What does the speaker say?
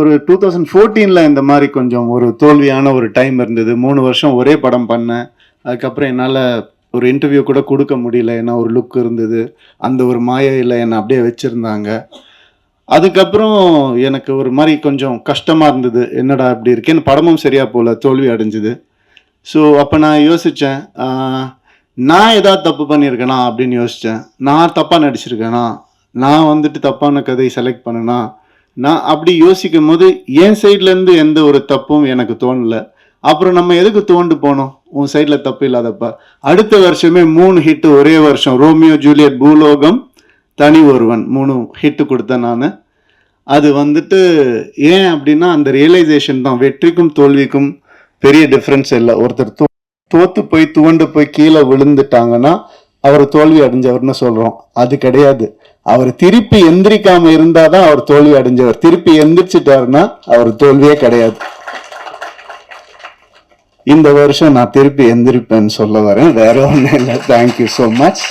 ஒரு 2014ல இந்த மாதிரி கொஞ்சம் ஒரு தோல்வியான ஒரு டைம் இருந்தது. 3 வருஷம் ஒரே படம் பண்ணேன். அதுக்கப்புறம் என்னால் ஒரு இன்டர்வியூ கூட கொடுக்க முடியல. ஏன்னா ஒரு லுக் இருந்தது. அந்த ஒரு மாயையில் என்னை அப்படியே வச்சுருந்தாங்க. அதுக்கப்புறம் எனக்கு ஒரு மாதிரி கொஞ்சம் கஷ்டமாக இருந்தது. என்னடா இப்படி இருக்கேன்னு, படமும் சரியாக போகல, தோல்வி அடைஞ்சுது. ஸோ அப்போ நான் யோசித்தேன், நான் ஏதாவது தப்பு பண்ணியிருக்கேனா அப்படின்னு யோசித்தேன். நான் தப்பாக நடிச்சிருக்கேனா, நான் வந்துட்டு தப்பான கதை செலக்ட் பண்ணேனா, நான் அப்படி யோசிக்கும் போது என் சைட்லேருந்து எந்த ஒரு தப்பும் எனக்கு தோணலை. அப்புறம் நம்ம எதுக்கு தோண்டு போனோம், உன் சைடில் தப்பு இல்லாதப்ப. அடுத்த வருஷமே 3 ஹிட்டு ஒரே வருஷம். ரோமியோ ஜூலியட், பூலோகம், தனி ஒருவன் 3 ஹிட்டு கொடுத்தேன் நான். அது வந்துட்டு ஏன் அப்படின்னா அந்த ரியலைசேஷன் தான். வெற்றிக்கும் தோல்விக்கும் பெரிய டிஃப்ரென்ஸ் இல்லை. ஒருத்தர் தோத்து போய் துவண்டு போய் கீழே விழுந்துட்டாங்கன்னா அவர் தோல்வி அடைஞ்சவர்னு சொல்றோம். அது கிடையாது. அவர் திருப்பி எந்திரிக்காம இருந்தாதான் அவர் தோல்வி அடைஞ்சவர். திருப்பி எந்திரிச்சிட்டாருன்னா அவர் தோல்வியே கிடையாது. இந்த வருஷம் நான் திருப்பி எந்திரிப்பேன்னு சொல்ல வரேன், வேற ஒன்றும் இல்லை. Thank you so much.